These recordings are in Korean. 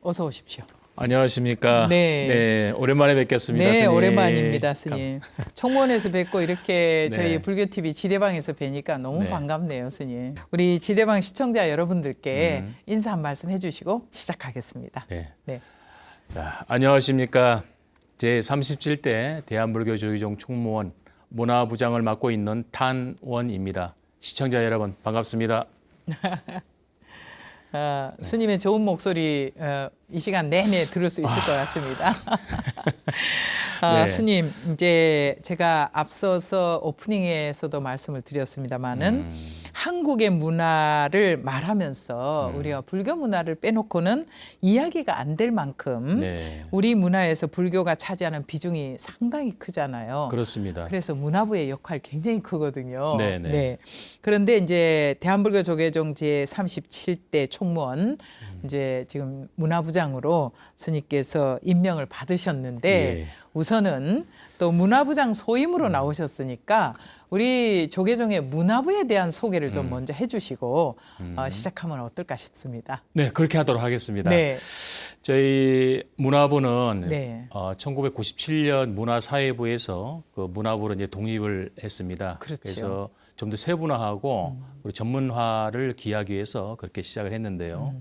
어서 오십시오. 안녕하십니까. 네. 네, 오랜만에 뵙겠습니다. 네, 스님. 오랜만입니다, 스님. 청문회에서 뵙고 이렇게 네. 저희 불교TV 지대방에서 뵈니까 너무 네. 반갑네요, 스님. 우리 지대방 시청자 여러분들께 음. 인사 한 말씀 해주시고 시작하겠습니다. 네. 네. 자, 안녕하십니까. 제37대 대한불교조계종 총무원 문화부장을 맡고 있는 탄원입니다. 시청자 여러분 반갑습니다. 스님의 좋은 목소리 이 시간 내내 들을 수 있을 것 같습니다. 네. 스님, 이제 제가 앞서서 오프닝에서도 말씀을 드렸습니다마는 한국의 문화를 말하면서 우리가 불교 문화를 빼놓고는 이야기가 안 될 만큼 네. 우리 문화에서 불교가 차지하는 비중이 상당히 크잖아요. 그렇습니다. 그래서 문화부의 역할이 굉장히 크거든요. 네네. 네. 그런데 이제 대한불교 조계종 제 37대 총무원 이제 지금 문화부장으로 스님께서 임명을 받으셨는데 예. 우선은 또 문화부장 소임으로 나오셨으니까 우리 조계종의 문화부에 대한 소개를 좀 먼저 해주시고 시작하면 어떨까 싶습니다. 네, 그렇게 하도록 하겠습니다. 네. 저희 문화부는 네. 1997년 문화사회부에서 그 문화부로 이제 독립을 했습니다. 그렇죠. 그래서 좀 더 세분화하고 그리고 전문화를 기하기 위해서 그렇게 시작을 했는데요.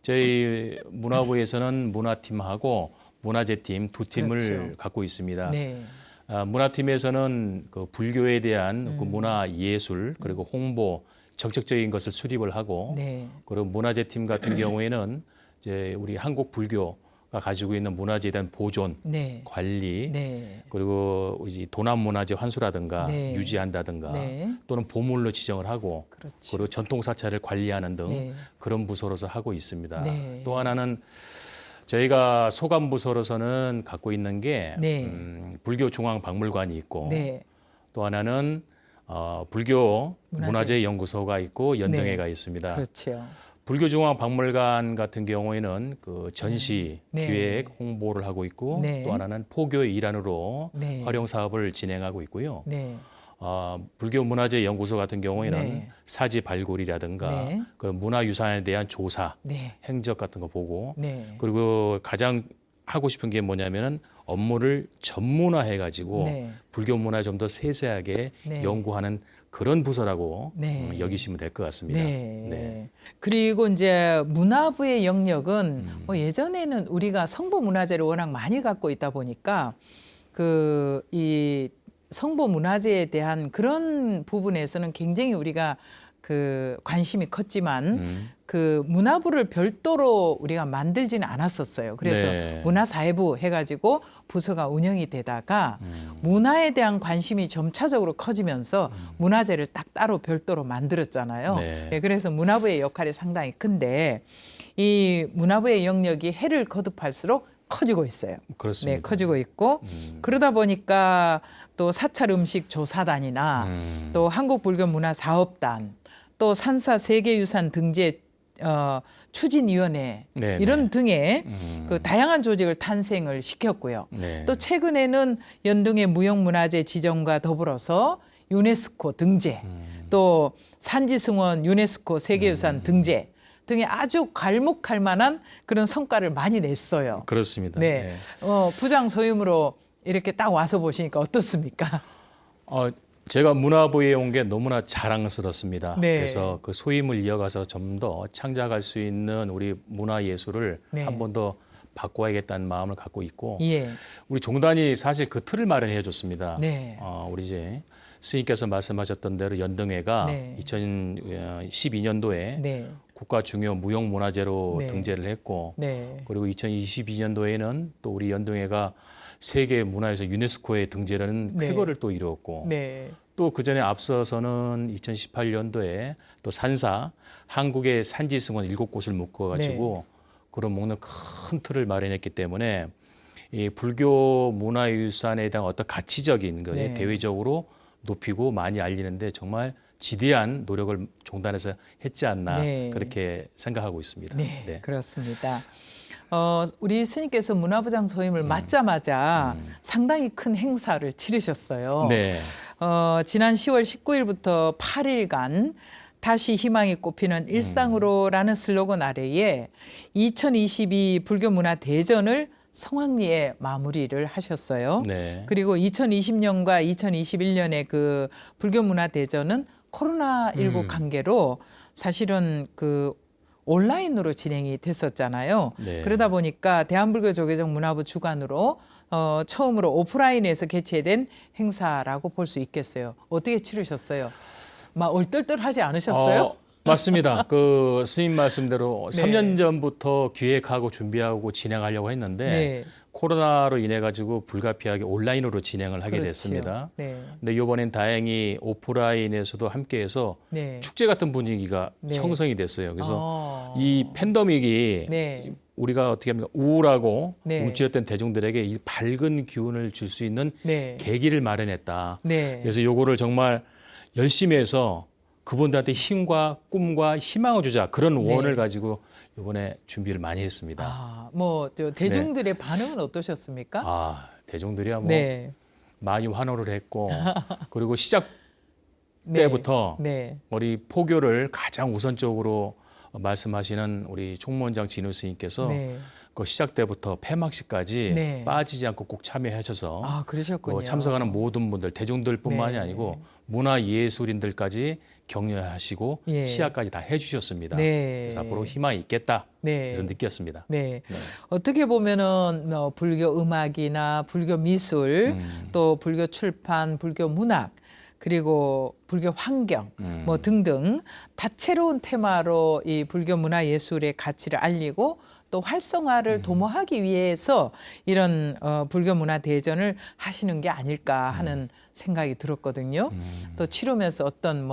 저희 문화부에서는 문화팀하고 문화재팀 두 팀을 그렇죠. 갖고 있습니다. 네. 문화팀에서는 그 불교에 대한 그 문화 예술 그리고 홍보 정책적인 것을 수립을 하고 네. 그리고 문화재팀 같은 경우에는 이제 우리 한국 불교가 가지고 있는 문화재에 대한 보존, 네. 관리, 네. 그리고 우리 도난 문화재 환수라든가 네. 유지한다든가 네. 또는 보물로 지정을 하고 그렇죠. 그리고 전통 사찰을 관리하는 등 네. 그런 부서로서 하고 있습니다. 네. 또 하나는 저희가 소관 부서로서는 갖고 있는 게 네. 불교 중앙 박물관이 있고 네. 또 하나는 불교 문화재. 문화재 연구소가 있고 연등회가 네. 있습니다. 그렇죠. 불교중앙박물관 같은 경우에는 그 전시, 네. 기획, 홍보를 하고 있고 네. 또 하나는 포교의 일환으로 네. 활용 사업을 진행하고 있고요. 네. 불교 문화재 연구소 같은 경우에는 네. 사지 발굴이라든가 네. 그 문화유산에 대한 조사, 네. 행적 같은 거 보고 네. 그리고 가장 하고 싶은 게 뭐냐면은 업무를 전문화해 가지고 네. 불교 문화 좀 더 세세하게 네. 연구하는 그런 부서라고 네. 여기시면 될 것 같습니다. 네. 그리고 이제 문화부의 영역은 뭐 예전에는 우리가 성보 문화재를 워낙 많이 갖고 있다 보니까 그 이 성보 문화재에 대한 그런 부분에서는 굉장히 우리가 그 관심이 컸지만 그 문화부를 별도로 우리가 만들지는 않았었어요. 그래서 네. 문화사회부 해가지고 부서가 운영이 되다가 문화에 대한 관심이 점차적으로 커지면서 문화재를 딱 따로 별도로 만들었잖아요. 네. 네, 그래서 문화부의 역할이 상당히 큰데 이 문화부의 영역이 해를 거듭할수록 커지고 있어요. 그렇습니다. 네, 커지고 있고 그러다 보니까 또 사찰 음식 조사단이나 또 한국불교문화사업단 또 산사 세계유산 등재 추진위원회 네네. 이런 등의 그 다양한 조직을 탄생을 시켰고요. 네. 또 최근에는 연등의 무형문화재 지정과 더불어서 유네스코 등재, 또 산지승원 유네스코 세계유산 등재 등의 아주 괄목할 만한 그런 성과를 많이 냈어요. 그렇습니다. 네, 부장 소임으로 이렇게 딱 와서 보시니까 어떻습니까? 제가 문화부에 온 게 너무나 자랑스럽습니다. 네. 그래서 그 소임을 이어가서 좀 더 창작할 수 있는 우리 문화 예술을 네. 한 번 더 바꿔야겠다는 마음을 갖고 있고 예, 우리 종단이 사실 그 틀을 마련해 줬습니다. 네, 우리 이제 스님께서 말씀하셨던 대로 연등회가 네. 2012년도에 네, 국가 중요 무형문화재로 네. 등재를 했고 네, 그리고 2022년도에는 또 우리 연등회가 세계 문화에서 유네스코에 등재라는 네. 쾌거를 또 이루었고 네, 또 그 전에 앞서서는 2018년도에 또 산사 한국의 산지승원 7곳을 묶어가지고 그런 먹는 큰 틀을 마련했기 때문에 이 불교 문화유산에 대한 어떤 가치적인 거 네. 대외적으로 높이고 많이 알리는데 정말 지대한 노력을 종단에서 했지 않나 네. 그렇게 생각하고 있습니다. 네, 그렇습니다. 우리 스님께서 문화부장 소임을 맡자마자 상당히 큰 행사를 치르셨어요. 네. 지난 10월 19일부터 8일간 다시 희망이 꽃피는 일상으로라는 슬로건 아래에 2022 불교문화대전을 성황리에 마무리를 하셨어요. 네. 그리고 2020년과 2021년에 그 불교문화대전은 코로나19 관계로 사실은 그 온라인으로 진행이 됐었잖아요. 네. 그러다 보니까 대한불교조계종 문화부 주관으로 처음으로 오프라인에서 개최된 행사라고 볼 수 있겠어요. 어떻게 치르셨어요? 막 얼떨떨하지 않으셨어요? 맞습니다. 그 스님 말씀대로 네. 3년 전부터 기획하고 준비하고 진행하려고 했는데 네. 코로나로 인해 가지고 불가피하게 온라인으로 진행을 하게 그렇지요. 됐습니다. 네. 근데 이번엔 다행히 오프라인에서도 함께해서 네. 축제 같은 분위기가 네. 형성이 됐어요. 그래서 어. 이 팬데믹이 네. 우리가 어떻게 하면 우울하고 네. 움츠렸던 대중들에게 이 밝은 기운을 줄 수 있는 네. 계기를 마련했다. 네. 그래서 요거를 정말 열심히 해서 그분들한테 힘과 꿈과 희망을 주자 그런 네. 원을 가지고 이번에 준비를 많이 했습니다. 저 대중들의 반응은 어떠셨습니까? 대중들이야 뭐 네. 많이 환호를 했고 그리고 시작 네. 때부터 네. 우리 포교를 가장 우선적으로 말씀하시는 우리 총무원장 진우 스님께서 네. 그 시작 때부터 폐막식까지 네. 빠지지 않고 꼭 참여하셔서 그러셨군요. 참석하는 모든 분들 대중들뿐만이 네. 아니고 문화예술인들까지 격려하시고 예. 시야까지 다 해주셨습니다. 네. 그래서 앞으로 희망이 있겠다. 네. 그래서 느꼈습니다. 네. 네. 어떻게 보면은 불교 음악이나 불교 미술, 또 불교 출판, 불교 문학, 그리고 불교 환경 뭐 등등 다채로운 테마로 이 불교 문화 예술의 가치를 알리고 또 활성화를 도모하기 위해서 이런 불교 문화 대전을 하시는 게 아닐까 하는 생각이 들었거든요. 또 치르면서 어떤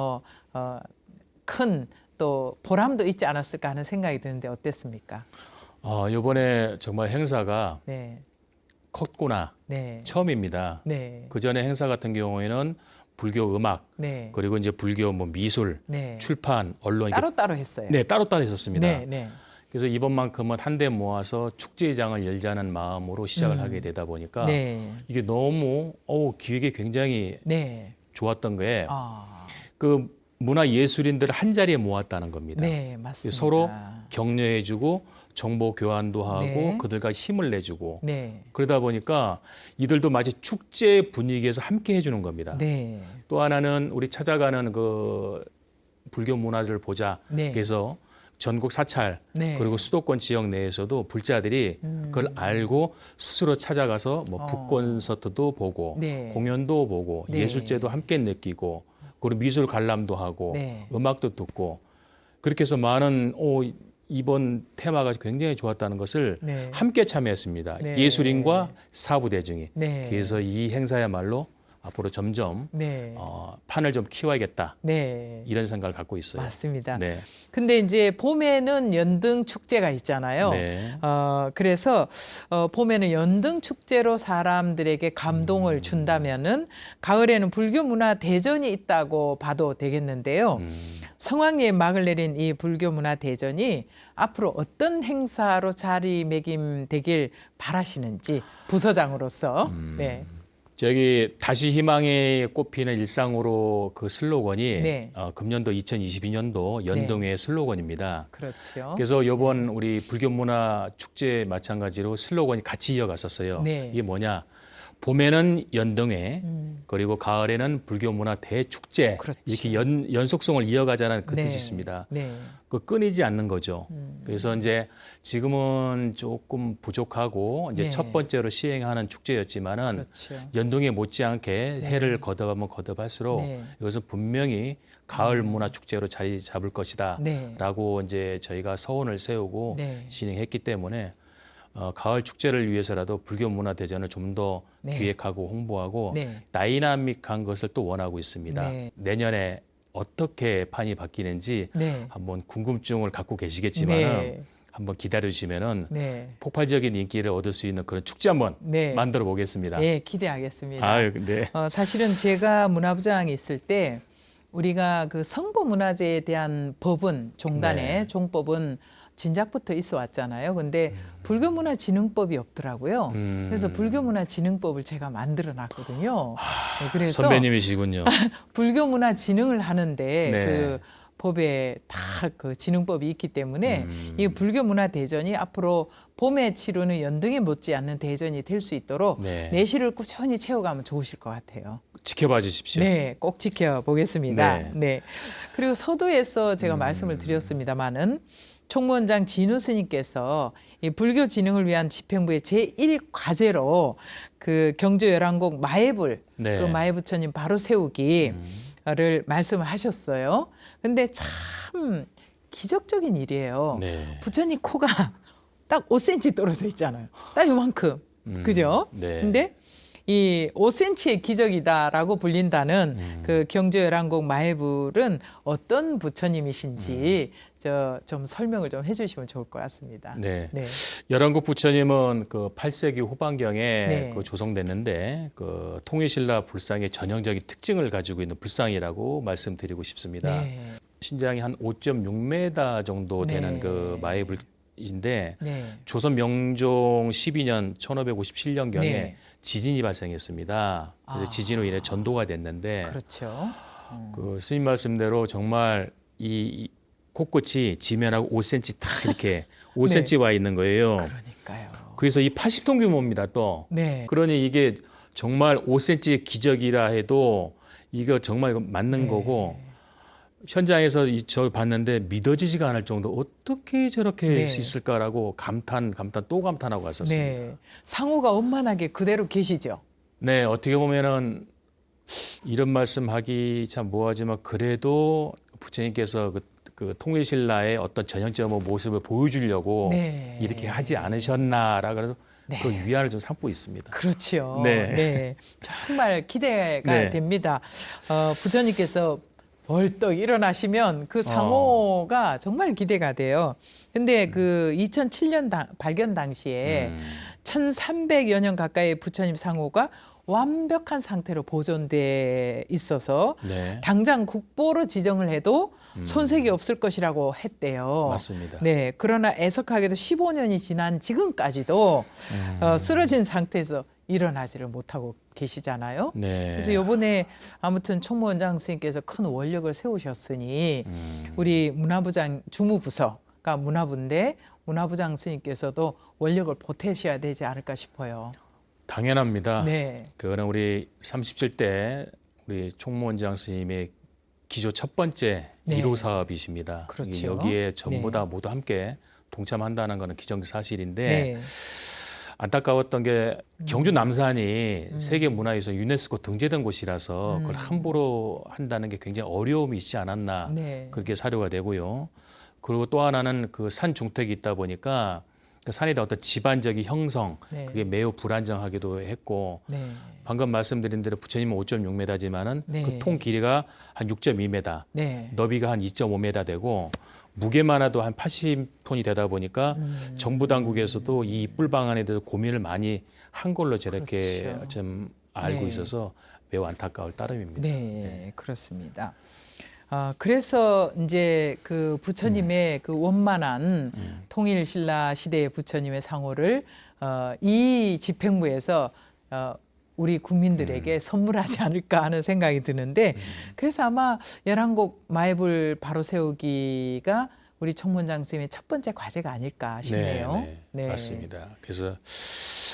큰 또 보람도 있지 않았을까 하는 생각이 드는데 어땠습니까? 이번에 정말 행사가 네. 컸구나. 네. 처음입니다. 네. 그 전에 행사 같은 경우에는 불교 음악, 네. 그리고 이제 불교 미술, 네. 출판, 언론 따로따로 했어요. 네, 따로따로 했었습니다. 네, 네. 그래서 이번만큼은 한데 모아서 축제장을 열자는 마음으로 시작을 하게 되다 보니까 네. 이게 너무 기획이 굉장히 네. 좋았던 게 아. 그 문화 예술인들을 한 자리에 모았다는 겁니다. 네, 맞습니다. 서로 격려해주고 정보 교환도 하고 네. 그들과 힘을 내주고 네. 그러다 보니까 이들도 마치 축제 분위기에서 함께 해주는 겁니다. 네. 또 하나는 우리 찾아가는 그 불교 문화를 보자. 네. 그래서 전국 사찰 네. 그리고 수도권 지역 내에서도 불자들이 그걸 알고 스스로 찾아가서 북콘서트도 보고 네. 공연도 보고 네. 예술제도 함께 느끼고 그리고 미술 관람도 하고 네. 음악도 듣고 그렇게 해서 많은 이번 테마가 굉장히 좋았다는 것을 네. 함께 참여했습니다. 네. 예술인과 사부 대중이. 네. 그래서 이 행사야말로 앞으로 점점 네. 판을 좀 키워야겠다. 네. 이런 생각을 갖고 있어요. 맞습니다. 네. 근데 이제 봄에는 연등 축제가 있잖아요. 네. 그래서 봄에는 연등 축제로 사람들에게 감동을 준다면은 가을에는 불교 문화 대전이 있다고 봐도 되겠는데요. 성황리에 막을 내린 이 불교 문화 대전이 앞으로 어떤 행사로 자리매김되길 바라시는지 부서장으로서. 네. 저기 다시 희망이 꽃피는 일상으로 그 슬로건이 네. 금년도 2022년도 연등회 슬로건입니다. 그렇죠. 그래서 이번 우리 불교문화 축제 마찬가지로 슬로건이 같이 이어갔었어요. 네. 이게 뭐냐? 봄에는 연등회, 그리고 가을에는 불교문화 대축제 그렇죠. 이렇게 연속성을 이어가자는 그 네. 뜻이 있습니다. 네. 그 끊이지 않는 거죠. 그래서 이제 지금은 조금 부족하고 이제 네. 첫 번째로 시행하는 축제였지만은 그렇죠. 연등에 못지않게 해를 거듭하면 거듭할수록 네. 이것은 분명히 가을 문화 축제로 자리 잡을 것이다라고 네. 이제 저희가 서원을 세우고 네. 진행했기 때문에 가을 축제를 위해서라도 불교 문화 대전을 좀 더 네. 기획하고 홍보하고 네. 다이나믹한 것을 또 원하고 있습니다. 네. 내년에 어떻게 판이 바뀌는지 네. 한번 궁금증을 갖고 계시겠지만은 네. 한번 기다려 주시면은 네. 폭발적인 인기를 얻을 수 있는 그런 축제 한번 네. 만들어 보겠습니다. 예, 기대하겠습니다. 아유, 네. 사실은 제가 문화부장이 있을 때 우리가 그 성보문화재에 대한 법은 종단의 네. 종법은 진작부터 있어 왔잖아요. 근데 불교문화진흥법이 없더라고요. 그래서 불교문화진흥법을 제가 만들어 놨거든요. 네, 그래서 선배님이시군요. 불교문화진흥을 하는데 네. 그 법에 다 그 진흥법이 있기 때문에 이 불교 문화 대전이 앞으로 봄에 치르는 연등에 못지않는 대전이 될 수 있도록 네. 내실을 꾸준히 채워가면 좋으실 것 같아요. 지켜봐 주십시오. 네, 꼭 지켜보겠습니다. 네. 네. 그리고 서두에서 제가 말씀을 드렸습니다마는 총무원장 진우 스님께서 이 불교 진흥을 위한 집행부의 제1과제로 그 경주 열왕곡 마애불, 네. 그 마애부처님 바로 세우기를 말씀을 하셨어요. 근데 참 기적적인 일이에요. 네. 부처님 코가 딱 5cm 떨어져 있잖아요. 딱 요만큼. 그죠? 네. 근데 이 5cm의 기적이다라고 불린다는 그 경주 열왕곡 마애불은 어떤 부처님이신지 저 좀 설명을 좀 해주시면 좋을 것 같습니다. 네. 네. 열왕국 부처님은 그 8세기 후반경에 네. 그 조성됐는데 그 통일신라 불상의 전형적인 특징을 가지고 있는 불상이라고 말씀드리고 싶습니다. 네. 신장이 한 5.6m 정도 되는 네. 그 마애불인데 네. 조선 명종 12년 1557년경에 네. 지진이 발생했습니다. 그래서 아. 지진으로 인해 전도가 됐는데 그렇죠. 그 스님 말씀대로 정말 이 코끝이 지면하고 5cm 딱 이렇게 5cm 와 있는 거예요. 그러니까요. 그래서 이 80톤 규모입니다, 또. 네. 그러니 이게 정말 5cm의 기적이라 해도 이거 정말 이거 맞는 네. 거고 현장에서 저 봤는데 믿어지지가 않을 정도 어떻게 저렇게 네. 할 수 있을까라고 감탄 또 감탄하고 왔었습니다. 네. 상호가 원만하게 그대로 계시죠. 네, 어떻게 보면은 이런 말씀하기 참 뭐하지만 그래도 부처님께서 그 통일신라의 어떤 전형적인 모습을 보여주려고 네. 이렇게 하지 않으셨나라 그래서 네. 그 위안을 좀 삼고 있습니다. 그렇죠. 네. 네. 정말 기대가 네. 됩니다. 부처님께서 벌떡 일어나시면 그 상호가 정말 기대가 돼요. 근데 그 2007년 발견 당시에 1300여 년 가까이 부처님 상호가 완벽한 상태로 보존돼 있어서 네, 당장 국보로 지정을 해도 손색이 없을 것이라고 했대요. 맞습니다. 네, 그러나 애석하게도 15년이 지난 지금까지도 쓰러진 상태에서 일어나지를 못하고 계시잖아요. 네. 그래서 이번에 아무튼 총무원장 스님께서 큰 원력을 세우셨으니 우리 문화부장 주무부서가 문화부인데 문화부장 스님께서도 원력을 보태셔야 되지 않을까 싶어요. 당연합니다. 네. 그거는 우리 37대 우리 총무원장 스님의 기조 첫 번째 네. 1호 사업이십니다. 그렇죠. 여기에 전부 네. 다 모두 함께 동참한다는 것은 기정사실인데 네. 안타까웠던 게 경주 남산이 세계 문화유산 유네스코 등재된 곳이라서 그걸 함부로 한다는 게 굉장히 어려움이 있지 않았나 네. 그렇게 사료가 되고요. 그리고 또 하나는 그 산 중택이 있다 보니까 그 산에 대한 어떤 지반적인 형성 네. 그게 매우 불안정하기도 했고 네. 방금 말씀드린 대로 부처님은 5.6m지만은 네. 그 통 길이가 한 6.2m, 네. 너비가 한 2.5m 되고 무게만 해도 한 80톤이 되다 보니까 정부 당국에서도 이 뿔 방안에 대해서 고민을 많이 한 걸로 저렇게 그렇죠. 좀 알고 네. 있어서 매우 안타까울 따름입니다. 네, 그렇습니다. 그래서 이제 그 부처님의 그 원만한 통일신라 시대의 부처님의 상호를 이 집행부에서 우리 국민들에게 선물하지 않을까 하는 생각이 드는데 그래서 아마 열왕곡 마애불 바로 세우기가 우리 총무원장 선생님의 첫 번째 과제가 아닐까 싶네요. 네, 맞습니다. 그래서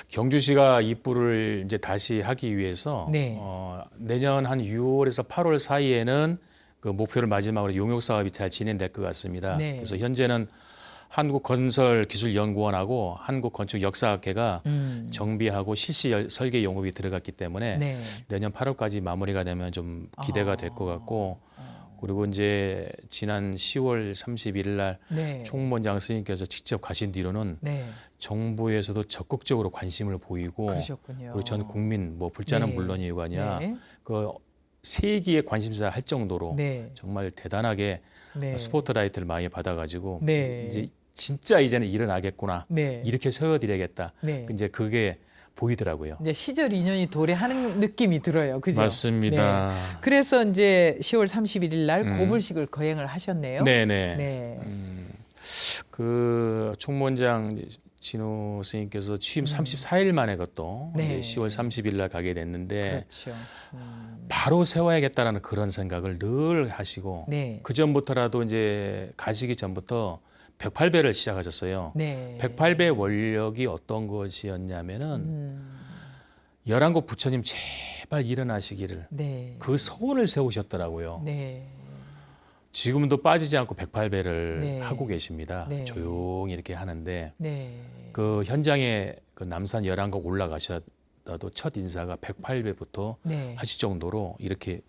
경주시가 이 뿔을 이제 다시 하기 위해서 네. 내년 한 6월에서 8월 사이에는 그 목표를 마지막으로 용역 사업이 잘 진행될 것 같습니다. 네. 그래서 현재는 한국건설기술연구원하고 한국건축역사학회가 정비하고 실시 설계 용업이 들어갔기 때문에 네. 내년 8월까지 마무리가 되면 좀 기대가 될 것 같고 그리고 이제 지난 10월 31일 날 네. 총무원장 스님께서 직접 가신 뒤로는 네. 정부에서도 적극적으로 관심을 보이고 그러셨군요. 그리고 전 국민 뭐 불자는 네. 물론이고 아니야 네. 그 세기의 관심사 할 정도로 네. 정말 대단하게 네. 스포트라이트를 많이 받아가지고 네. 이제 진짜 이제는 일어나겠구나 네. 이렇게 세워드려야겠다 네. 이제 그게 보이더라고요. 이제 시절 인연이 도래하는 느낌이 들어요. 그죠? 맞습니다. 네. 그래서 이제 10월 31일 날 고불식을 거행을 하셨네요. 네네. 네. 그 총무원장 진우 스님께서 취임 34일 만에 그것도 네. 이제 10월 30일 날 가게 됐는데 그렇죠. 바로 세워야겠다라는 그런 생각을 늘 하시고 네. 그 전부터라도 이제 가시기 전부터 108배를 시작하셨어요. 네. 108배 원력이 어떤 것이었냐면은 음, 열한국 부처님 제발 일어나시기를 네. 그 소원을 세우셨더라고요. 네. 지금도 빠지지 않고 108배를 네. 하고 계십니다. 네. 조용히 이렇게 하는데 네. 그 현장에 그 남산 열한국 올라가셔도 첫 인사가 108배부터 네. 하실 정도로 이렇게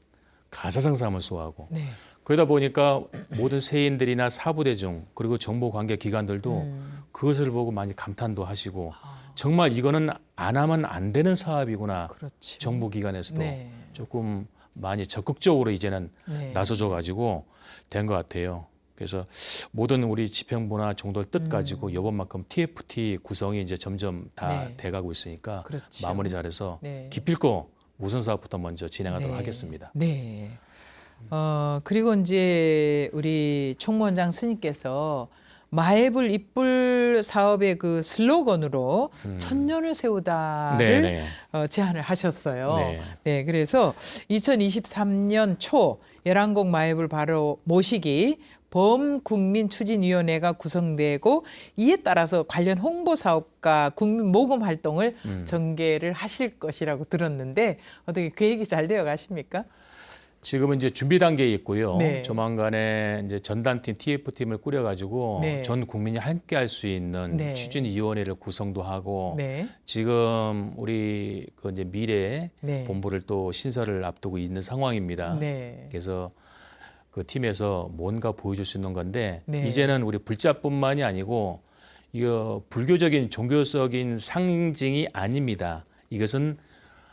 가사상삼을 쏘하고 네. 그러다 보니까 모든 세인들이나 사부대중 그리고 정보 관계 기관들도 그것을 보고 많이 감탄도 하시고 정말 이거는 안 하면 안 되는 사업이구나. 그렇죠. 정부 기관에서도 네. 조금 많이 적극적으로 이제는 네. 나서줘 가지고 된 것 같아요. 그래서 모든 우리 지평부나 종도를 뜻 가지고 이번만큼 TFT 구성이 이제 점점 다 네. 돼가고 있으니까 그렇죠. 마무리 잘해서 네. 기필코 우선 사업부터 먼저 진행하도록 네. 하겠습니다. 네. 그리고 이제 우리 총무원장 스님께서 마애불 입불 사업의 그 슬로건으로 천년을 세우다를 네네. 제안을 하셨어요. 네. 네, 그래서 2023년 초 열한국 마애불 바로 모시기 범국민추진위원회가 구성되고 이에 따라서 관련 홍보 사업과 국민 모금 활동을 전개를 하실 것이라고 들었는데 어떻게 계획이 잘 되어 가십니까? 지금은 이제 준비 단계에 있고요. 네. 조만간에 이제 전담팀 TF팀을 꾸려가지고 네. 전 국민이 함께할 수 있는 네. 추진위원회를 구성도 하고 네. 지금 우리 그 이제 미래 네. 본부를 또 신설을 앞두고 있는 상황입니다. 네. 그래서 그 팀에서 뭔가 보여줄 수 있는 건데 네. 이제는 우리 불자뿐만이 아니고 이거 불교적인 종교적인 상징이 아닙니다. 이것은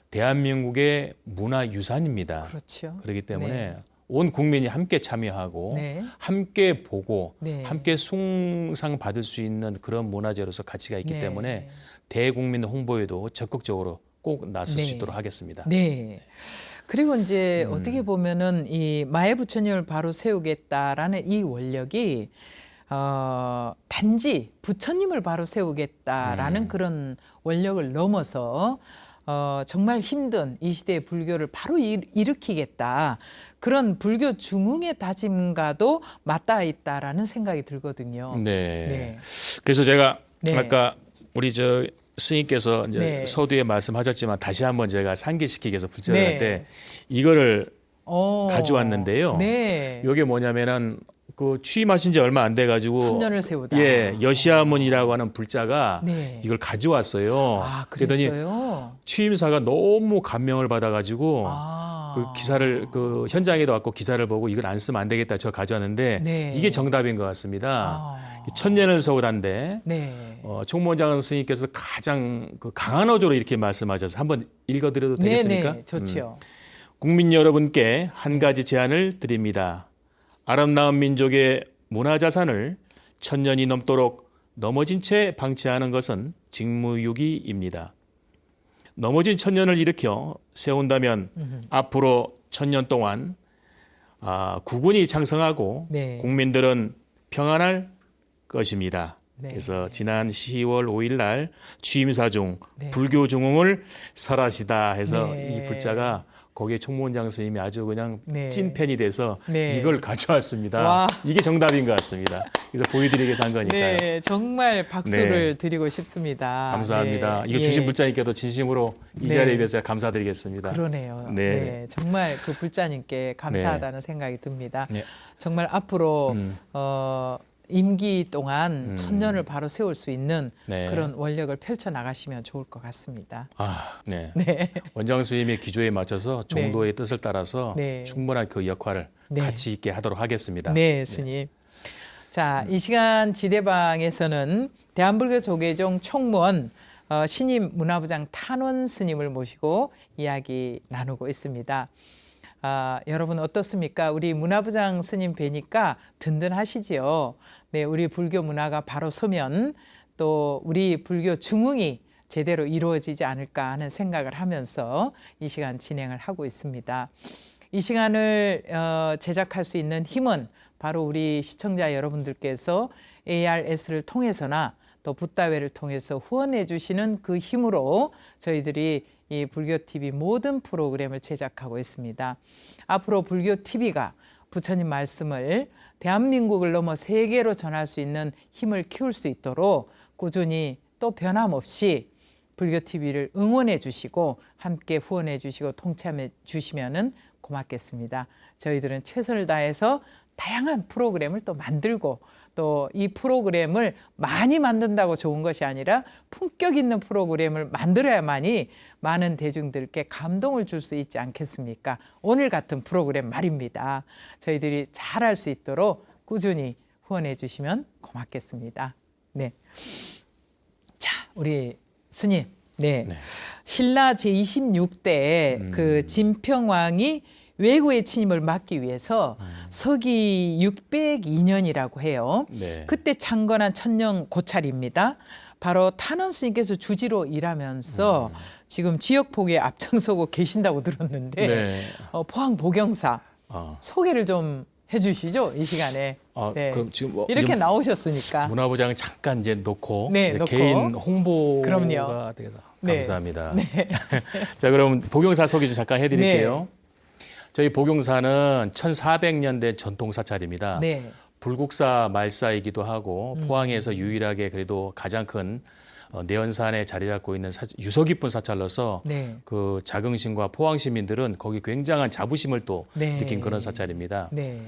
대한민국의 문화유산입니다. 그렇죠. 그렇기 때문에 네. 온 국민이 함께 참여하고 네. 함께 보고 네. 함께 숭상받을 수 있는 그런 문화재로서 가치가 있기 네. 때문에 대국민 홍보에도 적극적으로 꼭 나설 수 네. 있도록 하겠습니다. 네. 그리고 이제 어떻게 보면은 이 마애부처님을 바로 세우겠다라는 이 원력이 단지 부처님을 바로 세우겠다라는 그런 원력을 넘어서 정말 힘든 이 시대의 불교를 바로 일으키겠다. 그런 불교 중흥의 다짐과도 맞닿아 있다라는 생각이 들거든요. 네. 네. 그래서 제가 네. 아까 우리 저 스님께서 이제 네. 서두에 말씀하셨지만 다시 한번 제가 상기시키기 위해서 불자들한테 네. 이거를 어, 가져왔는데요. 네. 이게 뭐냐면은 그 취임하신 지 얼마 안 돼 가지고 천년을 세우다. 예, 여시아문이라고 하는 불자가 네. 이걸 가져왔어요. 아, 그랬더니 그랬어요? 취임사가 너무 감명을 받아 가지고 아. 그 기사를 그 현장에도 왔고 기사를 보고 이걸 안 쓰면 안 되겠다 저 가져왔는데 네. 이게 정답인 것 같습니다. 아. 천년을 세우다인데 네. 총무원장 스님께서 가장 그 강한 어조로 이렇게 말씀하셔서 한번 읽어드려도 되겠습니까? 네네. 좋죠. 국민 여러분께 한 가지 제안을 드립니다. 아름다운 민족의 문화자산을 천년이 넘도록 넘어진 채 방치하는 것은 직무유기입니다. 넘어진 천년을 일으켜 세운다면 앞으로 천년 동안 국군이 창성하고 네. 국민들은 평안할 것입니다. 네. 그래서 지난 10월 5일 날 취임사 중 네. 불교 중흥을 설하시다 해서 네. 이 불자가 거기에 총무원장 선생님이 아주 그냥 네. 찐팬이 돼서 네. 이걸 가져왔습니다. 와. 이게 정답인 것 같습니다. 그래서 보여드리기 위해서 한 거니까요. 네, 정말 박수를 네. 드리고 싶습니다. 감사합니다. 네. 이거 예. 주신 불자님께도 진심으로 이 네. 자리에 비해서 감사드리겠습니다. 그러네요. 네. 네. 정말 그 불자님께 감사하다는 생각이 듭니다. 네. 정말 앞으로 임기 동안 천년을 바로 세울 수 있는 네. 그런 원력을 펼쳐 나가시면 좋을 것 같습니다. 네. 네. 원장 스님의 기조에 맞춰서 종도의 뜻을 따라서 네. 충분한 그 역할을 네. 가치 있게 하도록 하겠습니다. 네, 스님. 자, 이 시간 지대방에서는 대한불교 조계종 총무원 신임 문화부장 탄원 스님을 모시고 이야기 나누고 있습니다. 여러분 어떻습니까? 우리 문화부장 스님 뵈니까 든든하시지요. 네, 우리 불교 문화가 바로 서면 또 우리 불교 중흥이 제대로 이루어지지 않을까 하는 생각을 하면서 이 시간 진행을 하고 있습니다. 이 시간을 제작할 수 있는 힘은 바로 우리 시청자 여러분들께서 ARS를 통해서나 또 붓다회를 통해서 후원해 주시는 그 힘으로 저희들이 이 불교 TV 모든 프로그램을 제작하고 있습니다. 앞으로 불교 TV가 부처님 말씀을 대한민국을 넘어 세계로 전할 수 있는 힘을 키울 수 있도록 꾸준히 또 변함없이 불교 TV를 응원해 주시고 함께 후원해 주시고 동참해 주시면은 고맙겠습니다. 저희들은 최선을 다해서 다양한 프로그램을 또 만들고 또 이 프로그램을 많이 만든다고 좋은 것이 아니라 품격 있는 프로그램을 만들어야만이 많은 대중들께 감동을 줄 수 있지 않겠습니까? 오늘 같은 프로그램 말입니다. 저희들이 잘할 수 있도록 꾸준히 후원해 주시면 고맙겠습니다. 네. 자, 우리 스님. 네. 네. 신라 제26대 그 진평왕이 외구의 침입을 막기 위해서 서기 602년이라고 해요. 네. 그때 창건한 천령 고찰입니다. 바로 탄원 스님께서 주지로 일하면서 지금 지역 포교에 앞장서고 계신다고 들었는데 네. 포항 보경사 어. 소개를 좀 해주시죠, 이 시간에. 네. 그럼 지금 뭐 이렇게 좀 나오셨으니까. 문화부장은 잠깐 이제 놓고 네, 이제 놓고. 개인 홍보가 그럼요. 되겠다. 네. 감사합니다. 자, 그럼 보경사 소개 좀 잠깐 해드릴게요. 저희 보경사는 1400년 된 전통 사찰입니다. 네. 불국사 말사이기도 하고 포항에서 유일하게 그래도 가장 큰 내연산에 자리 잡고 있는 유서 깊은 사찰로서 네. 그 자긍심과 포항 시민들은 거기 굉장한 자부심을 또 네. 느낀 그런 사찰입니다. 네.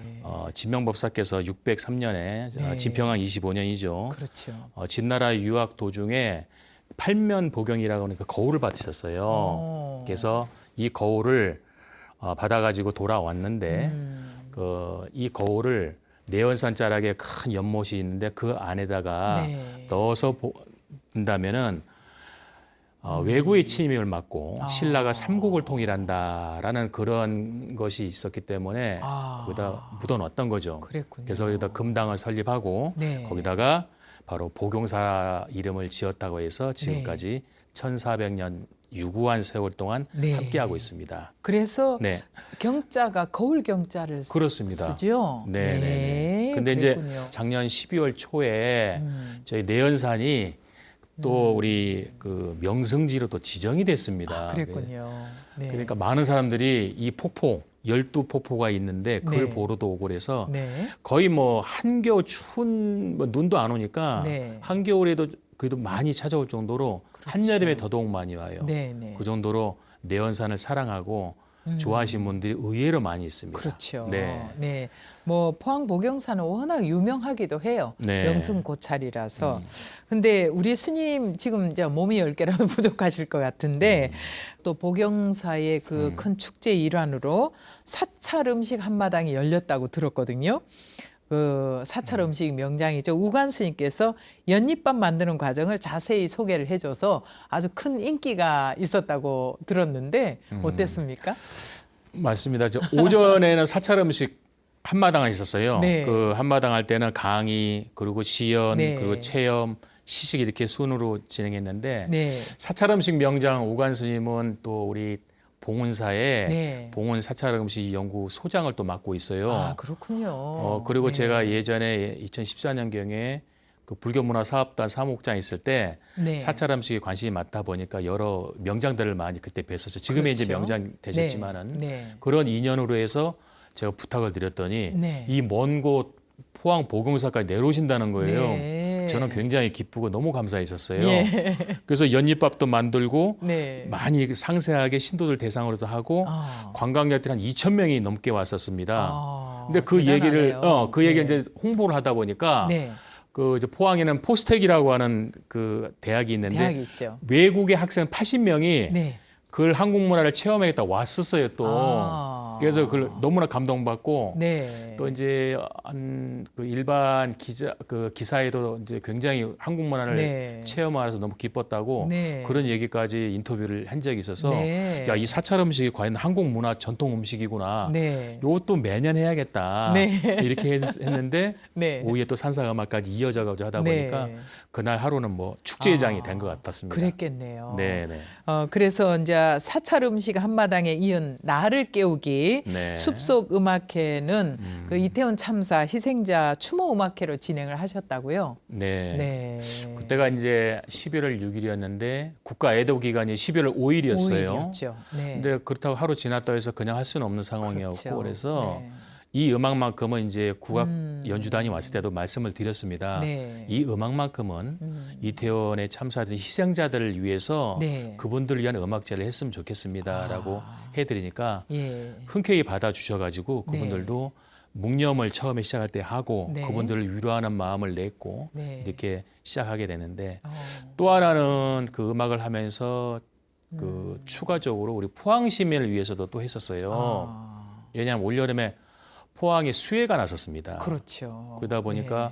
진명법사께서 603년에 네. 진평왕 25년이죠. 그렇죠. 진나라 유학 도중에 팔면 보경이라고 하는 그 거울을 받으셨어요. 그래서 이 거울을 받아가지고 돌아왔는데 이 거울을 내연산 자락에 큰 연못이 있는데 그 안에다가 네. 넣어서 본다면은 외구의 침입을 막고 신라가 삼국을 통일한다라는 그런 것이 있었기 때문에 거기다 묻어놨던 거죠. 그랬군요. 그래서 거기다 금당을 설립하고 네. 거기다가 바로 보경사 이름을 지었다고 해서 지금까지 1400년 유구한 세월 동안 네. 함께하고 있습니다. 그래서 네. 경자가 거울 경자를 그렇습니다. 쓰죠. 네. 네. 근데 그랬군요. 이제 작년 12월 초에 저희 내연산이 또 우리 그 명승지로 또 지정이 됐습니다. 그랬군요. 네. 그러니까 많은 사람들이 이 폭포 12폭포가 있는데 그걸 네. 보러도 오고 그래서 네. 거의 뭐 한겨울 추운 뭐 눈도 안 오니까 네. 한겨울에도 그래도 많이 찾아올 정도로 그렇죠. 한여름에 더더욱 많이 와요. 네. 네. 그 정도로 내연산을 사랑하고 좋아하시는 분들이 의외로 많이 있습니다. 그렇죠. 네. 네. 뭐 포항 보경사는 워낙 유명하기도 해요. 네. 명승고찰이라서. 근데 우리 스님 지금 이제 몸이 10개라도 부족하실 것 같은데 또 보경사의 그 큰 축제 일환으로 사찰 음식 한마당이 열렸다고 들었거든요. 그 사찰 음식 명장이죠. 우관 스님께서 연잎밥 만드는 과정을 자세히 소개를 해줘서 아주 큰 인기가 있었다고 들었는데 어땠습니까? 맞습니다. 오전에는 사찰 음식 한마당에 있었어요. 네. 그 한마당 할 때는 강의 그리고 시연 네. 그리고 체험 시식 이렇게 순으로 진행했는데 네. 사찰 음식 명장 오관 스님은 또 우리 봉은사에 네. 봉은 사찰 음식 연구 소장을 또 맡고 있어요. 아, 그렇군요. 그리고 네. 제가 예전에 2014년경에 그 불교문화사업단 사무국장 있을 때 네. 사찰 음식에 관심이 많다 보니까 여러 명장들을 많이 그때 뵀었죠. 지금의 이제 그렇죠. 명장 되셨지만은 네. 그런 인연으로 해서 제가 부탁을 드렸더니 네. 이 먼 곳 포항 보경사까지 내려오신다는 거예요. 네. 저는 굉장히 기쁘고 너무 감사했었어요. 예. 그래서 연잎밥도 만들고 네. 많이 상세하게 신도들 대상으로도 하고 관광객들이 한 2,000명이 넘게 왔었습니다. 근데 그 얘기를 그 얘기 이제 홍보를 하다 보니까 네. 그 이제 포항에는 포스텍이라고 하는 그 대학이 있는데 대학이 있죠. 외국의 학생 80명이 네. 그걸 한국 문화를 체험하겠다 왔었어요 또. 그래서 그걸 너무나 감동받고 네. 또 이제 그 일반 기사에도 이제 굉장히 한국 문화를 네. 체험하면서 너무 기뻤다고 네. 그런 얘기까지 인터뷰를 한 적이 있어서 네. 야, 이 사찰 음식이 과연 한국 문화 전통 음식이구나. 네. 이것도 매년 해야겠다. 네. 이렇게 했는데 네. 오후에 또 산사음악까지 이어져가지고 하다 네. 보니까 그날 하루는 뭐 축제장이 된 것 같았습니다. 그랬겠네요. 네, 네. 그래서 이제 사찰 음식 한마당에 이은 나를 깨우기 특히 네. 숲속 음악회는 그 이태원 참사 희생자 추모 음악회로 진행을 하셨다고요? 네. 네. 그때가 이제 11월 6일이었는데 국가 애도 기간이 11월 5일이었어요. 5일이었죠. 네. 근데 그렇다고 하루 지났다 해서 그냥 할 수는 없는 상황이었고 그렇죠. 그래서 네. 이 음악만큼은 이제 국악 연주단이 왔을 때도 말씀을 드렸습니다. 네. 이 음악만큼은 이태원에 참사된 희생자들을 위해서 네. 그분들을 위한 음악제를 했으면 좋겠습니다라고 해드리니까 예. 흔쾌히 받아주셔가지고 그분들도 묵념을 처음에 시작할 때 하고 네. 그분들을 위로하는 마음을 냈고 네. 이렇게 시작하게 되는데 어. 또 하나는 그 음악을 하면서 그 추가적으로 우리 포항 시민을 위해서도 또 했었어요. 아. 왜냐하면 올여름에 포항에 수해가 났었습니다. 그렇죠. 그러다 보니까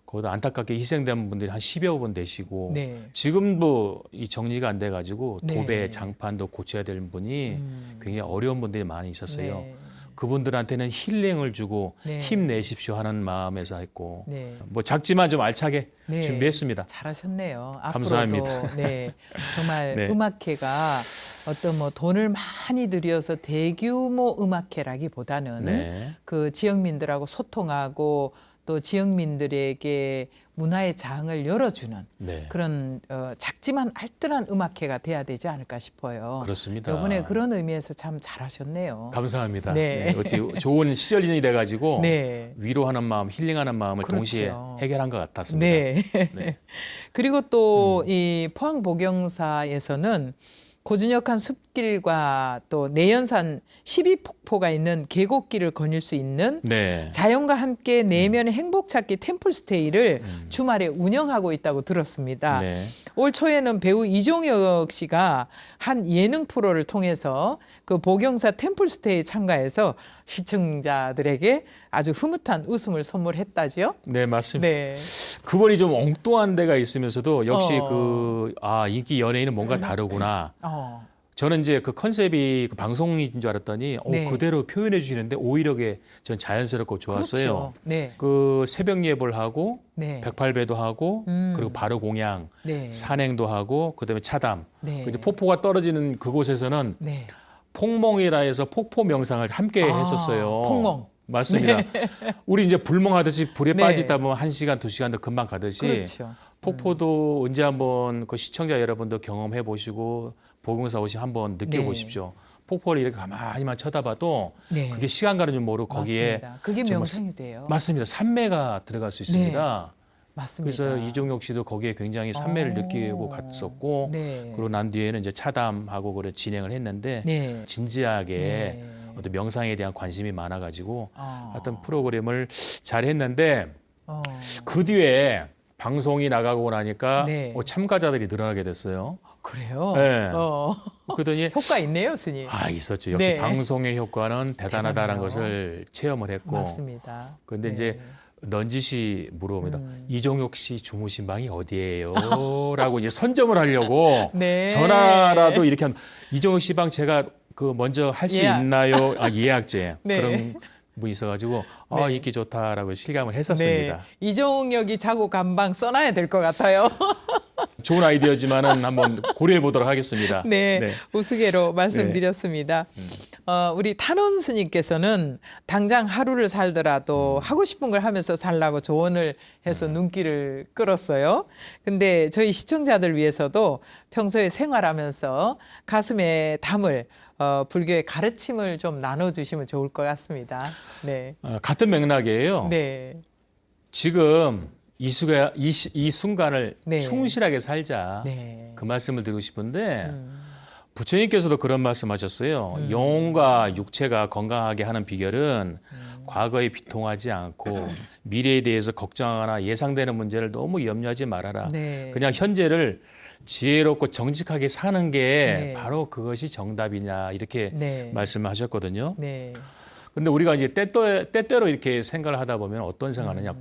거기다 안타깝게 희생된 분들이 한 10여 분 되시고 네. 지금도 이 정리가 안 돼가지고 네. 도배 장판도 고쳐야 될 분이 굉장히 어려운 분들이 많이 있었어요. 네. 그분들한테는 힐링을 주고 네. 힘내십시오 하는 마음에서 했고 네. 뭐 작지만 좀 알차게 네. 준비했습니다. 잘하셨네요. 감사합니다. 앞으로도 네, 정말 네. 음악회가 어떤 뭐 돈을 많이 들여서 대규모 음악회라기보다는 네. 그 지역민들하고 소통하고 또 지역민들에게 문화의 장을 열어주는 네. 그런 작지만 알뜰한 음악회가 돼야 되지 않을까 싶어요. 그렇습니다. 이번에 그런 의미에서 참 잘하셨네요. 감사합니다. 네. 네. 어찌 좋은 시절이 돼가지고 네. 위로하는 마음, 힐링하는 마음을 그렇죠. 동시에 해결한 것 같았습니다. 네. 네. 그리고 또 이 포항 복영사에서는 고즈넉한 숲길과 또 내연산 12폭포가 있는 계곡길을 거닐 수 있는 네. 자연과 함께 내면의 행복 찾기 템플스테이를 주말에 운영하고 있다고 들었습니다. 네. 올 초에는 배우 이종혁 씨가 한 예능 프로를 통해서 그 복영사 템플스테이에 참가해서 시청자들에게 아주 흐뭇한 웃음을 선물했다지요. 네, 맞습니다. 네. 그분이 좀 엉뚱한 데가 있으면서도 역시 어. 인기 연예인은 뭔가 다르구나. 저는 이제 그 컨셉이 그 방송인 줄 알았더니 네. 그대로 표현해 주시는데 오히려 전 자연스럽고 좋았어요. 그렇죠. 네. 그 새벽 예불 하고 네. 108배도 하고 그리고 바로 공양, 네. 산행도 하고 그다음에 차담. 네. 이제 폭포가 떨어지는 그곳에서는 네. 폭몽이라 해서 폭포 명상을 함께 했었어요. 폭몽. 맞습니다. 우리 이제 불멍하듯이 불에 네. 빠지다 보면 1시간, 2시간도 금방 가듯이 그렇죠. 폭포도 언제 한번 그 시청자 여러분도 경험해 보시고 복용사 오시 한번 느껴보십시오. 폭포를 이렇게 가만히만 쳐다봐도 네. 그게 시간 가는 줄 모르고 거기에 맞습니다. 그게 정말 명상이 돼요. 맞습니다. 산매가 들어갈 수 있습니다. 맞습니다. 그래서 이종혁 씨도 거기에 굉장히 산매를 느끼고 갔었고 네. 그러고 난 뒤에는 이제 차담하고 그래 진행을 했는데 네. 진지하게 네. 어떤 명상에 대한 관심이 많아가지고 어. 어떤 프로그램을 잘 했는데 어. 그 뒤에 방송이 나가고 나니까 네. 참가자들이 늘어나게 됐어요. 그래요? 네. 어. 그러더니 효과 있네요, 스님. 있었죠. 역시 네. 방송의 효과는 대단하다는 대단해요. 것을 체험을 했고 맞습니다. 근데 네. 이제 넌지시 물어봅니다. 이종혁 씨 주무신 방이 어디예요? 라고 이제 선점을 하려고 네. 전화라도 이렇게 이종혁 씨 방 제가 그 먼저 할 수 예약. 있나요? 예약제. 네. 그런 분이 있어가지고 네. 인기 좋다라고 실감을 했었습니다. 네. 이종혁이 자고 간방 써놔야 될 것 같아요. 좋은 아이디어지만은 한번 고려해 보도록 하겠습니다. 네, 네. 우스개로 말씀드렸습니다. 우리 탄원 스님께서는 당장 하루를 살더라도 하고 싶은 걸 하면서 살라고 조언을 해서 눈길을 끌었어요. 근데 저희 시청자들 위해서도 평소에 생활하면서 가슴에 담을 불교의 가르침을 좀 나눠주시면 좋을 것 같습니다. 네. 같은 맥락이에요. 네. 지금 이 순간을 네. 충실하게 살자. 네. 그 말씀을 드리고 싶은데 부처님께서도 그런 말씀하셨어요. 영혼과 육체가 건강하게 하는 비결은 과거에 비통하지 않고 미래에 대해서 걱정하거나 예상되는 문제를 너무 염려하지 말아라. 네. 그냥 현재를 지혜롭고 정직하게 사는 게 네. 바로 그것이 정답이냐 이렇게 네. 말씀하셨거든요. 네. 근데 우리가 이제 때때로 이렇게 생각을 하다 보면 어떤 생각하느냐.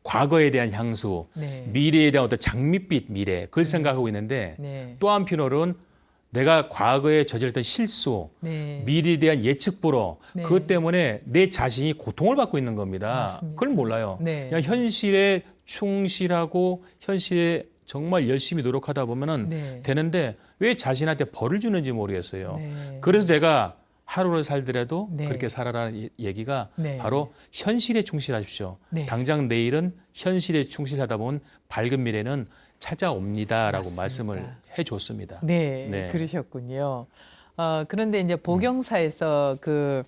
과거에 대한 향수, 네. 미래에 대한 어떤 장밋빛 미래 그걸 생각하고 있는데 네. 또 한편으로는 내가 과거에 저질렀던 실수, 네. 미래에 대한 예측 불허 네. 그것 때문에 내 자신이 고통을 받고 있는 겁니다. 맞습니다. 그걸 몰라요. 네. 그냥 현실에 충실하고 현실에 정말 열심히 노력하다 보면은 네. 되는데 왜 자신한테 벌을 주는지 모르겠어요. 네. 그래서 제가 하루를 살더라도 네. 그렇게 살아라는 얘기가 네. 바로 현실에 충실하십시오. 네. 당장 내일은 현실에 충실하다 보면 밝은 미래는 찾아옵니다라고 맞습니다. 말씀을 해줬습니다. 네, 네. 그러셨군요. 그런데 이제 복영사에서 그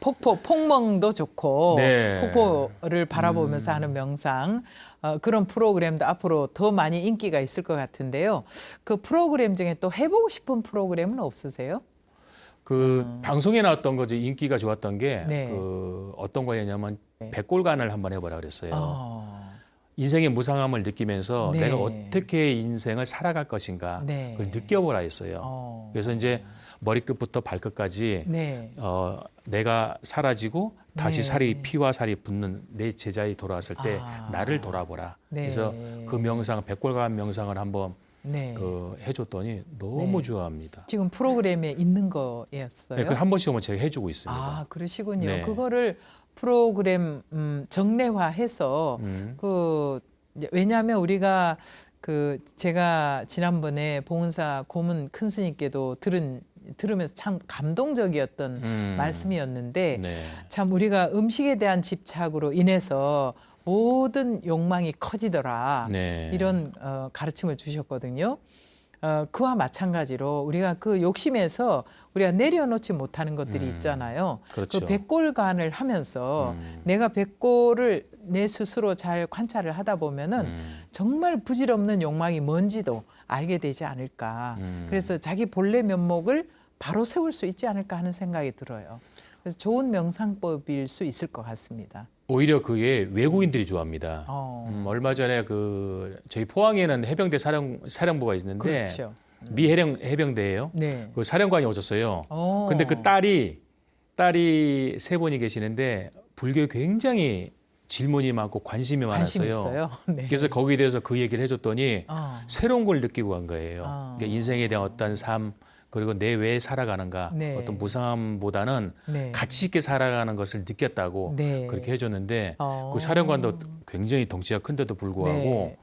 폭멍도 좋고 네. 폭포를 바라보면서 하는 명상 그런 프로그램도 앞으로 더 많이 인기가 있을 것 같은데요. 그 프로그램 중에 또 해보고 싶은 프로그램은 없으세요? 방송에 나왔던 거지 인기가 좋았던 게 네. 어떤 거였냐면 네. 백골간을 한번 해보라 그랬어요. 어, 인생의 무상함을 느끼면서 네. 내가 어떻게 인생을 살아갈 것인가 네. 그걸 느껴보라 했어요. 어, 그래서 이제 머리끝부터 발끝까지 네. 내가 사라지고 다시 네. 피와 살이 붙는 내 제자리 돌아왔을 때 아. 나를 돌아보라. 네. 그래서 그 명상 백골간 명상을 한번 네. 해줬더니 너무 네. 좋아합니다. 지금 프로그램에 있는 거였어요? 네, 한 번씩은 제가 해주고 있습니다. 아, 그러시군요. 네. 그거를 프로그램 정례화해서 이제 왜냐하면 우리가 제가 지난번에 봉은사 고문 큰 스님께도 들으면서 참 감동적이었던 말씀이었는데 네. 참 우리가 음식에 대한 집착으로 인해서 모든 욕망이 커지더라. 네. 이런 가르침을 주셨거든요. 그와 마찬가지로 우리가 그 욕심에서 우리가 내려놓지 못하는 것들이 있잖아요. 그렇죠. 그 백골간을 하면서 내가 백골을 내 스스로 잘 관찰을 하다 보면은 정말 부질없는 욕망이 뭔지도 알게 되지 않을까. 그래서 자기 본래 면목을 바로 세울 수 있지 않을까 하는 생각이 들어요. 그래서 좋은 명상법일 수 있을 것 같습니다. 오히려 그게 외국인들이 좋아합니다. 얼마 전에 저희 포항에는 해병대 사령부가 있는데 그렇죠. 미 해병대예요. 네. 그 사령관이 오셨어요. 근데 그 딸이 세 분이 계시는데 불교에 굉장히 질문이 많고 관심이 관심 많았어요. 있어요. 네. 그래서 거기에 대해서 그 얘기를 해줬더니 새로운 걸 느끼고 간 거예요. 그러니까 인생에 대한 어떤 삶 그리고 내 왜 살아가는가 네. 어떤 무상함보다는 네. 가치 있게 살아가는 것을 느꼈다고 네. 그렇게 해줬는데 그 사령관도 굉장히 덩치가 큰데도 불구하고 네.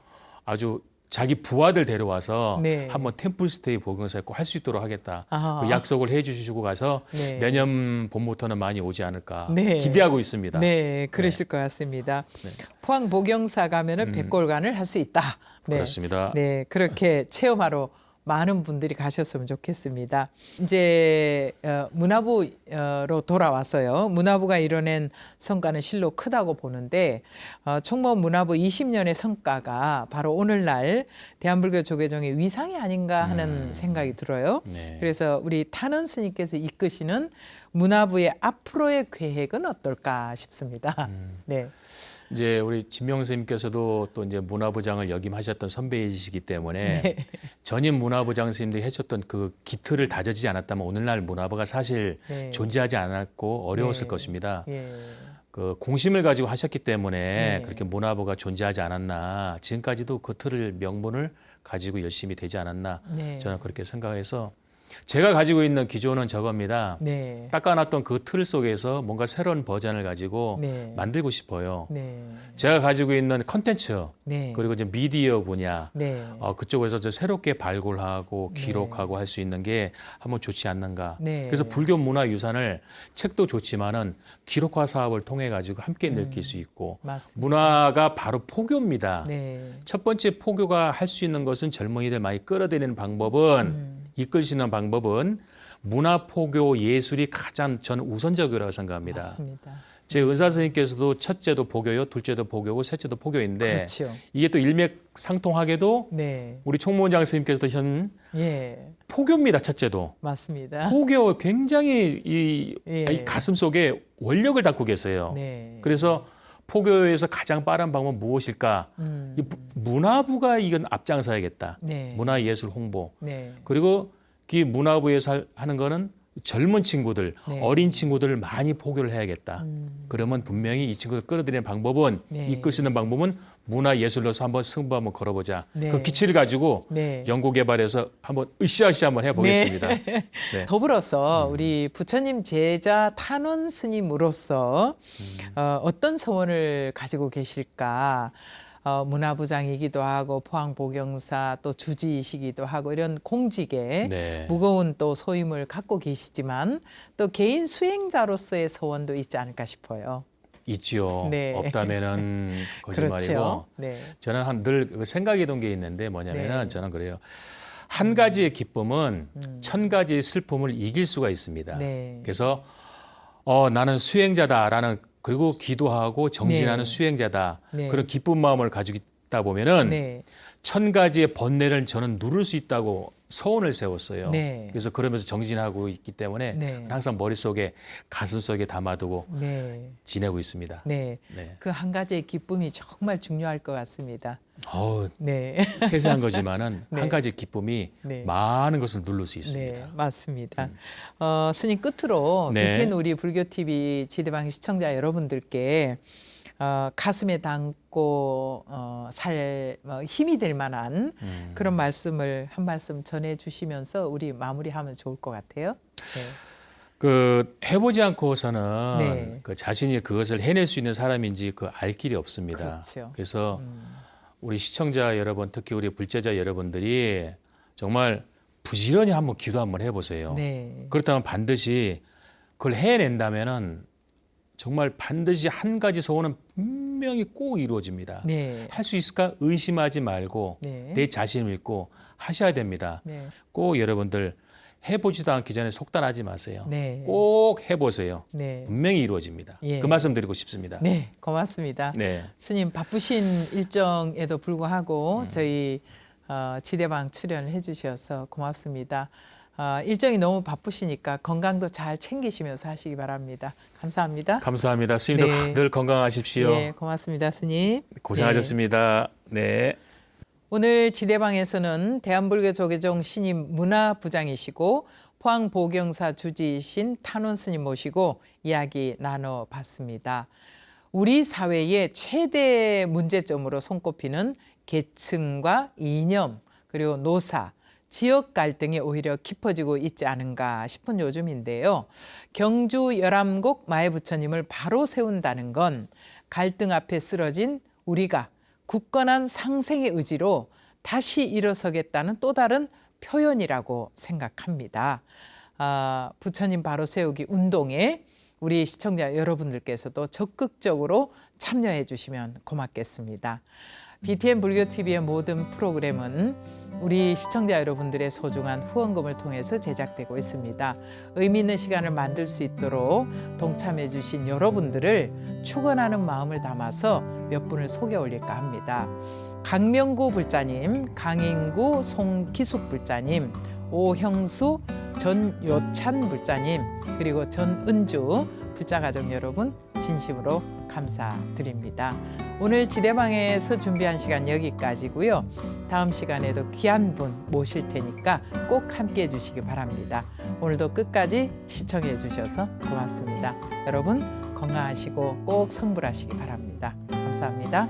아주 자기 부하들 데려와서 네. 한번 템플스테이 복용사 꼭 할 수 있도록 하겠다. 아. 그 약속을 해주시고 가서 네. 내년 봄부터는 많이 오지 않을까 네. 기대하고 있습니다. 네, 그러실 것 같습니다. 네. 포항 복영사 가면은 백골간을 할 수 있다. 네. 그렇습니다. 네, 그렇게 체험하러 많은 분들이 가셨으면 좋겠습니다. 이제 문화부로 돌아와서요. 문화부가 이뤄낸 성과는 실로 크다고 보는데 총무원 문화부 20년의 성과가 바로 오늘날 대한불교 조계종의 위상이 아닌가 하는 생각이 들어요. 네. 그래서 우리 탄원 스님께서 이끄시는 문화부의 앞으로의 계획은 어떨까 싶습니다. 네. 이제 우리 진명 스님께서도 또 이제 문화부장을 역임하셨던 선배이시기 때문에 네. 전임 문화부장 스님들이 해줬던 그 기틀을 다져지지 않았다면 오늘날 문화부가 사실 네. 존재하지 않았고 어려웠을 네. 것입니다. 예. 그 공심을 가지고 하셨기 때문에 네. 그렇게 문화부가 존재하지 않았나 지금까지도 그 틀을 명분을 가지고 열심히 되지 않았나 네. 저는 그렇게 생각해서 제가 가지고 있는 기조는 저겁니다. 네. 닦아놨던 그 틀 속에서 뭔가 새로운 버전을 가지고 네. 만들고 싶어요. 네. 제가 가지고 있는 컨텐츠 네. 그리고 이제 미디어 분야 네. 그쪽에서 저 새롭게 발굴하고 기록하고 할 수 있는 게 한번 좋지 않는가. 네. 그래서 불교 문화 유산을 책도 좋지만은 기록화 사업을 통해 가지고 함께 느낄 수 있고 맞습니다. 문화가 바로 포교입니다. 네. 첫 번째 포교가 할 수 있는 것은 젊은이들 많이 끌어들이는 방법은 이끌시는 방법은 문화 포교 예술이 가장 저는 우선적이라고 생각합니다. 맞습니다. 제 은사 선생님께서도 첫째도 포교요, 둘째도 포교고 셋째도 포교인데 그렇죠. 이게 또 일맥상통하게도 네. 우리 총무원장 선생님께서도 현 예. 포교입니다. 첫째도 맞습니다. 포교 굉장히 이 예. 가슴 속에 원력을 담고 계세요. 네. 그래서 포교에서 가장 빠른 방법은 무엇일까? 이 문화부가 이건 앞장서야겠다. 네. 문화예술 홍보. 네. 그리고 그 문화부에서 하는 거는 젊은 친구들, 네. 어린 친구들을 많이 포교를 해야겠다. 그러면 분명히 이 친구들 끌어들이는 방법은 네. 이끌 수 있는 방법은 문화예술로서 한번 승부 한번 걸어보자. 네. 그 기치를 가지고 네. 연구개발해서 한번 으쌰으쌰 한번 해보겠습니다. 네. 더불어서 우리 부처님 제자 탄원 스님으로서 어떤 소원을 가지고 계실까? 문화부장이기도 하고 포항보경사 또 주지이시기도 하고 이런 공직에 네. 무거운 또 소임을 갖고 계시지만 또 개인 수행자로서의 소원도 있지 않을까 싶어요. 있지요. 네. 없다면은 거짓말이고. 그렇죠. 네. 저는 늘 생각이 든 게 있는데 뭐냐면은 네. 저는 그래요. 한 가지의 기쁨은 천 가지의 슬픔을 이길 수가 있습니다. 네. 그래서 나는 수행자다라는 그리고 기도하고 정진하는 네. 수행자다. 네. 그런 기쁜 마음을 가지고 있다 보면은 네. 천 가지의 번뇌를 저는 누를 수 있다고 서원을 세웠어요. 네. 그래서 그러면서 정진하고 있기 때문에 네. 항상 머릿속에 가슴속에 담아두고 네. 지내고 있습니다. 네. 네. 그 한 가지의 기쁨이 정말 중요할 것 같습니다. 어우, 네. 세세한 거지만은 네. 한 가지 기쁨이 네. 많은 것을 누를 수 있습니다. 네, 맞습니다. 스님 끝으로 네. BTN 우리 불교TV 지대방 시청자 여러분들께 가슴에 담고 힘이 될 만한 그런 말씀을 한 말씀 전해주시면서 우리 마무리하면 좋을 것 같아요. 네. 그 해보지 않고서는 네. 그 자신이 그것을 해낼 수 있는 사람인지 그 알 길이 없습니다. 그렇죠. 그래서 우리 시청자 여러분, 특히 우리 불제자 여러분들이 정말 부지런히 한번 기도 한번 해보세요. 네. 그렇다면 반드시 그걸 해낸다면은 정말 반드시 한 가지 소원은 분명히 꼭 이루어집니다. 네. 할 수 있을까 의심하지 말고 네. 내 자신을 믿고 하셔야 됩니다. 네. 꼭 여러분들 해보지도 않기 전에 속단하지 마세요. 네. 꼭 해보세요. 네. 분명히 이루어집니다. 예. 그 말씀 드리고 싶습니다. 네, 고맙습니다. 네. 스님 바쁘신 일정에도 불구하고 저희 지대방 출연을 해주셔서 고맙습니다. 일정이 너무 바쁘시니까 건강도 잘 챙기시면서 하시기 바랍니다. 감사합니다. 감사합니다. 스님도 네. 늘 건강하십시오. 네, 고맙습니다, 스님. 고생하셨습니다. 네. 오늘 지대방에서는 대한불교 조계종 신임 문화부장이시고 포항보경사 주지이신 탄원 스님 모시고 이야기 나눠봤습니다. 우리 사회의 최대 문제점으로 손꼽히는 계층과 이념 그리고 노사, 지역 갈등이 오히려 깊어지고 있지 않은가 싶은 요즘인데요. 경주 열암곡 마애부처님을 바로 세운다는 건 갈등 앞에 쓰러진 우리가 굳건한 상생의 의지로 다시 일어서겠다는 또 다른 표현이라고 생각합니다. 부처님 바로 세우기 운동에 우리 시청자 여러분들께서도 적극적으로 참여해 주시면 고맙겠습니다. BTN 불교TV의 모든 프로그램은 우리 시청자 여러분들의 소중한 후원금을 통해서 제작되고 있습니다. 의미 있는 시간을 만들 수 있도록 동참해 주신 여러분들을 축원하는 마음을 담아서 몇 분을 소개 올릴까 합니다. 강명구 불자님, 강인구 송기숙 불자님, 오형수 전요찬 불자님, 그리고 전은주 불자가족 여러분 진심으로 감사드립니다. 오늘 지대방에서 준비한 시간 여기까지고요. 다음 시간에도 귀한 분 모실 테니까 꼭 함께해 주시기 바랍니다. 오늘도 끝까지 시청해 주셔서 고맙습니다. 여러분 건강하시고 꼭 성불하시기 바랍니다. 감사합니다.